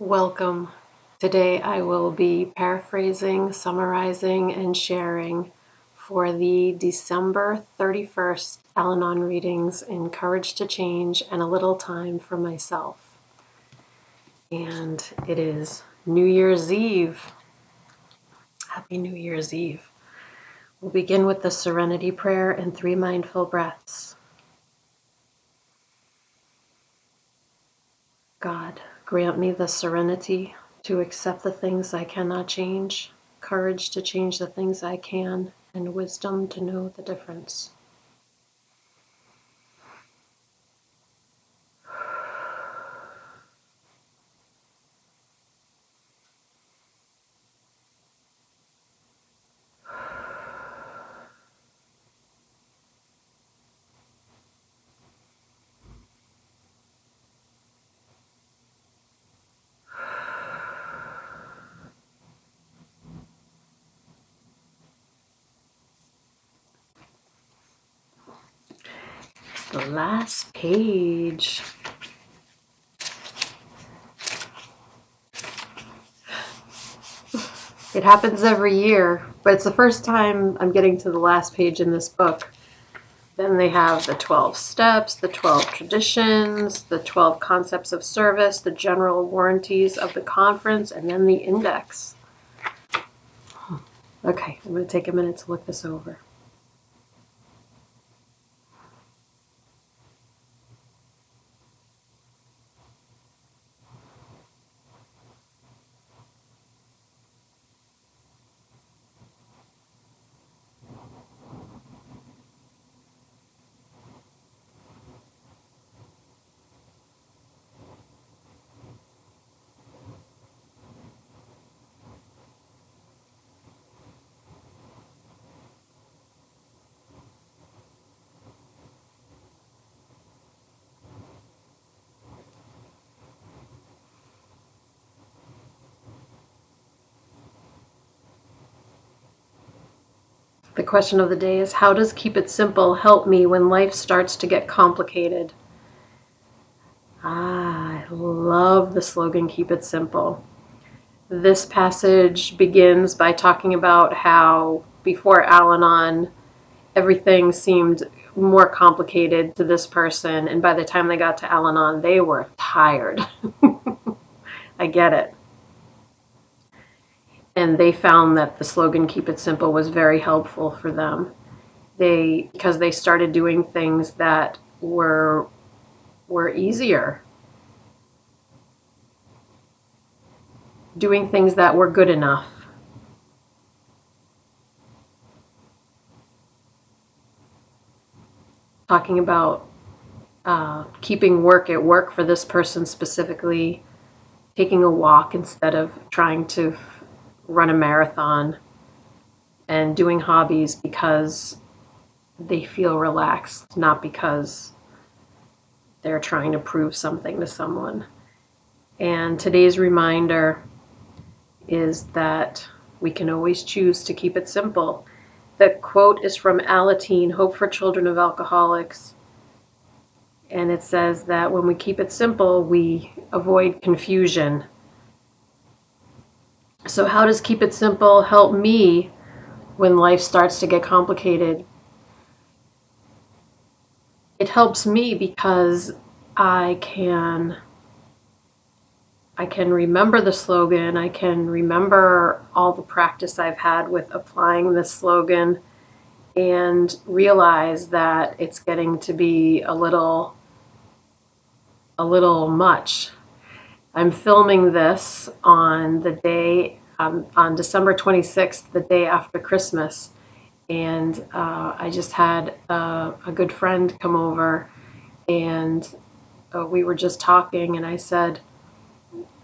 Welcome. Today I will be paraphrasing, summarizing, and sharing for the December 31st Al-Anon readings in Courage to Change and a Little Time for Myself. And it is New Year's Eve. Happy New Year's Eve. We'll begin with the Serenity Prayer and 3 mindful breaths. God, grant me the serenity to accept the things I cannot change, courage to change the things I can, and wisdom to know the difference. The last page. It happens every year, but it's the first time I'm getting to the last page in this book. Then they have the 12 steps, the 12 traditions, the 12 concepts of service, the general warranties of the conference, and then the index. Okay, I'm going to take a minute to look this over. The question of the day is, how does keep it simple help me when life starts to get complicated? I love the slogan, keep it simple. This passage begins by talking about how before Al-Anon, everything seemed more complicated to this person, and by the time they got to Al-Anon, they were tired. I get it. And they found that the slogan, keep it simple, was very helpful for them. Because they started doing things that were easier, doing things that were good enough. Talking about keeping work at work for this person specifically, taking a walk instead of trying to run a marathon, and doing hobbies because they feel relaxed, not because they're trying to prove something to someone. And today's reminder is that we can always choose to keep it simple. The quote is from Al-Anon, Hope for Children of Alcoholics. And it says that when we keep it simple, we avoid confusion. So how does keep it simple help me when life starts to get complicated? It helps me because I can remember the slogan. I can remember all the practice I've had with applying this slogan and realize that it's getting to be a little much. I'm filming this on the day, on December 26th, the day after Christmas. And I just had a good friend come over, and we were just talking, and I said,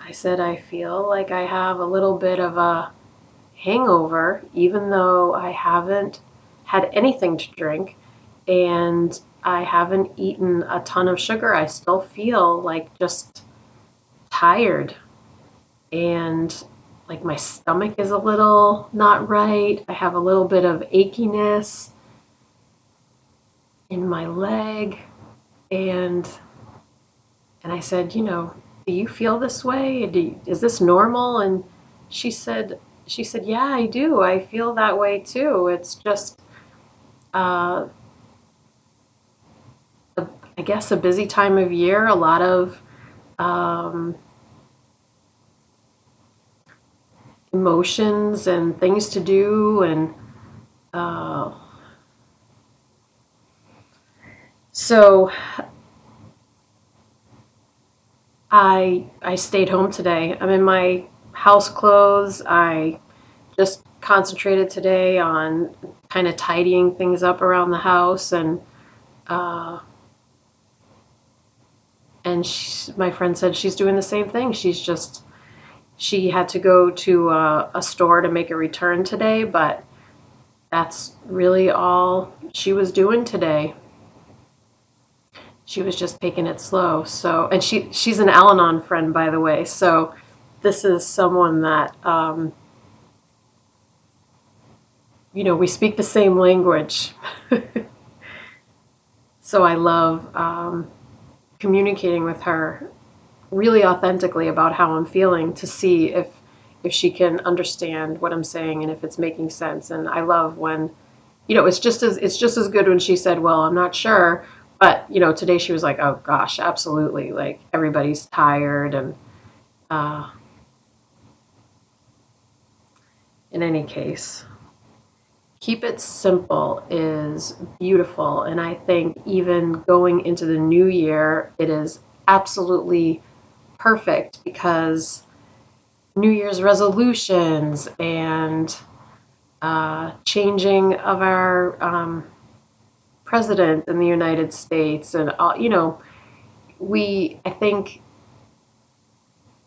I feel like I have a little bit of a hangover, even though I haven't had anything to drink and I haven't eaten a ton of sugar. I still feel like just tired, and like my stomach is a little not right. I have a little bit of achiness in my leg, and I said, do you feel this way? Is this normal? And she said, yeah, I do. I feel that way too. It's just, uh, I guess, a busy time of year, a lot of um, emotions and things to do. And uh, so I stayed home today. I'm in my house clothes. I just concentrated today on kind of tidying things up around the house. Uh, and my friend said she's doing the same thing. She had to go to a store to make a return today, but that's really all she was doing today. She was just taking it slow. So, and she's an Al-Anon friend, by the way. So this is someone that, we speak the same language. So I love communicating with her really authentically about how I'm feeling to see if she can understand what I'm saying and if it's making sense. And I love when, it's just as good when she said, "Well, I'm not sure," but today she was like, "Oh gosh, absolutely! Like everybody's tired." And uh, in any case, keep it simple is beautiful, and I think even going into the new year, it is absolutely perfect because New Year's resolutions and changing of our president in the United States, and I think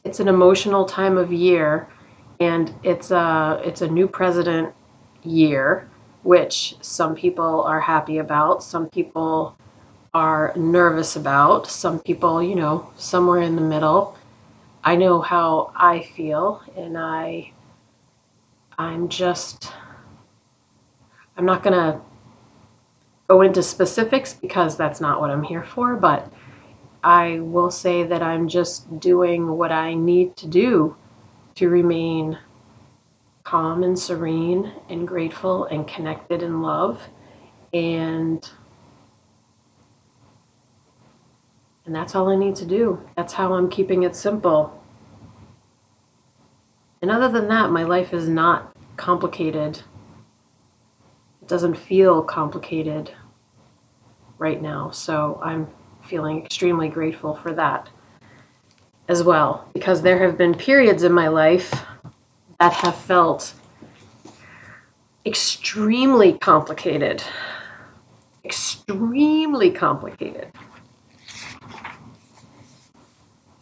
it's an emotional time of year, and it's a new president year, which some people are happy about, some people are nervous about, some people, somewhere in the middle. I know how I feel, and I'm just I'm not going to go into specifics because that's not what I'm here for, but I will say that I'm just doing what I need to do to remain calm and serene and grateful and connected in love. And that's all I need to do. That's how I'm keeping it simple. And other than that, my life is not complicated. It doesn't feel complicated right now. So I'm feeling extremely grateful for that as well, because there have been periods in my life that have felt extremely complicated. Extremely complicated.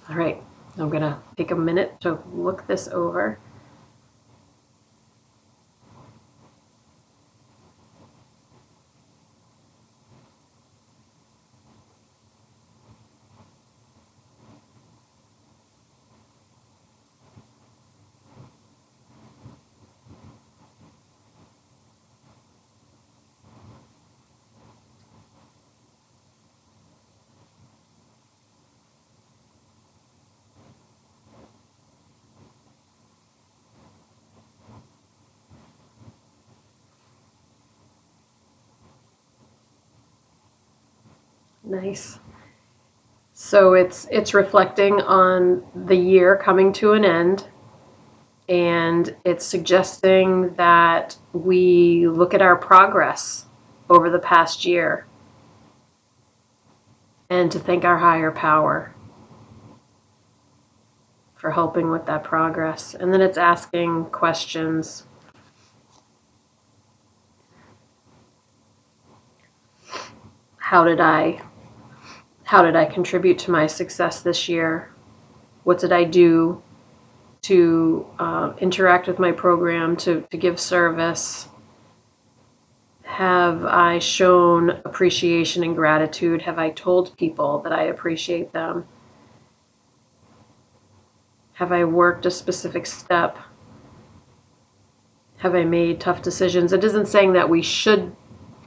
All right, I'm going to take a minute to look this over. Nice. So it's reflecting on the year coming to an end, and it's suggesting that we look at our progress over the past year and to thank our higher power for helping with that progress. And then it's asking questions. How did I contribute to my success this year? What did I do to interact with my program, to give service? Have I shown appreciation and gratitude? Have I told people that I appreciate them? Have I worked a specific step? Have I made tough decisions? It isn't saying that we should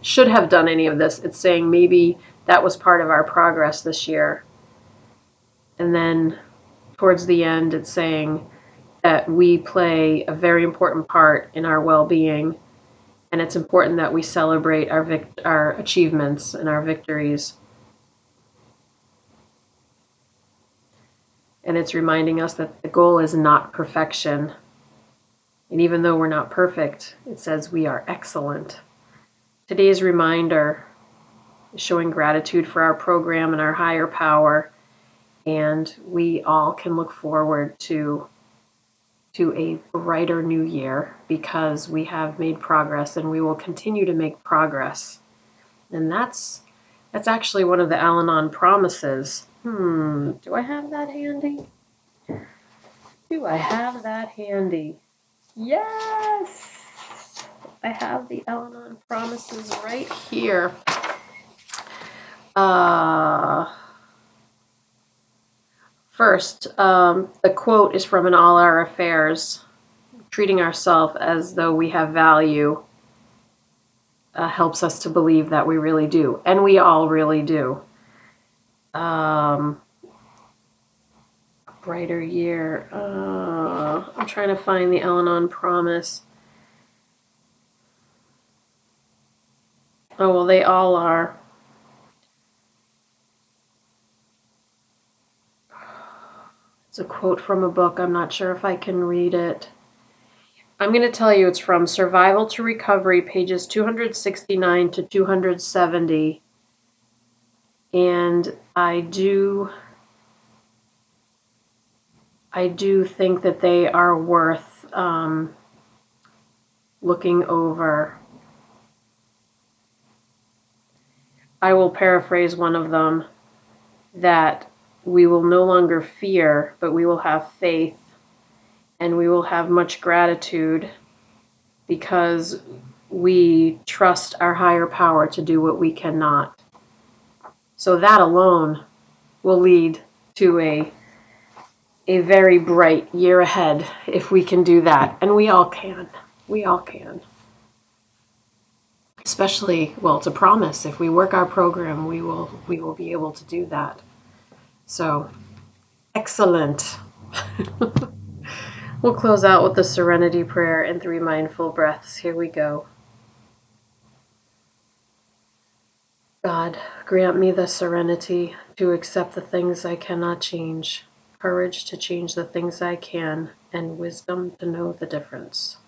have done any of this. It's saying maybe that was part of our progress this year. And then towards the end, it's saying that we play a very important part in our well-being, and it's important that we celebrate our achievements and our victories. And it's reminding us that the goal is not perfection. And even though we're not perfect, it says we are excellent. Today's reminder is showing gratitude for our program and our higher power, and we all can look forward to a brighter new year because we have made progress and we will continue to make progress. And that's actually one of the Al-Anon promises. Do I have that handy? Do I have that handy? Yes! I have the Al-Anon promises right here. First, the quote is from In All Our Affairs. Treating ourselves as though we have value helps us to believe that we really do. And we all really do. Brighter year. I'm trying to find the Al-Anon promise. Oh, well, they all are. It's a quote from a book. I'm not sure if I can read it. I'm going to tell you it's from Survival to Recovery, pages 269 to 270. And I do think that they are worth looking over. I will paraphrase one of them, that we will no longer fear, but we will have faith, and we will have much gratitude because we trust our higher power to do what we cannot. So that alone will lead to a very bright year ahead if we can do that. And we all can. We all can. Especially, well, it's a promise. If we work our program, we will be able to do that. So, excellent. We'll close out with the Serenity Prayer and 3 mindful breaths. Here we go. God, grant me the serenity to accept the things I cannot change, courage to change the things I can, and wisdom to know the difference.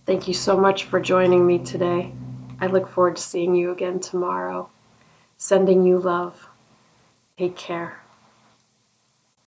Thank you so much for joining me today. I look forward to seeing you again tomorrow. Sending you love. Take care.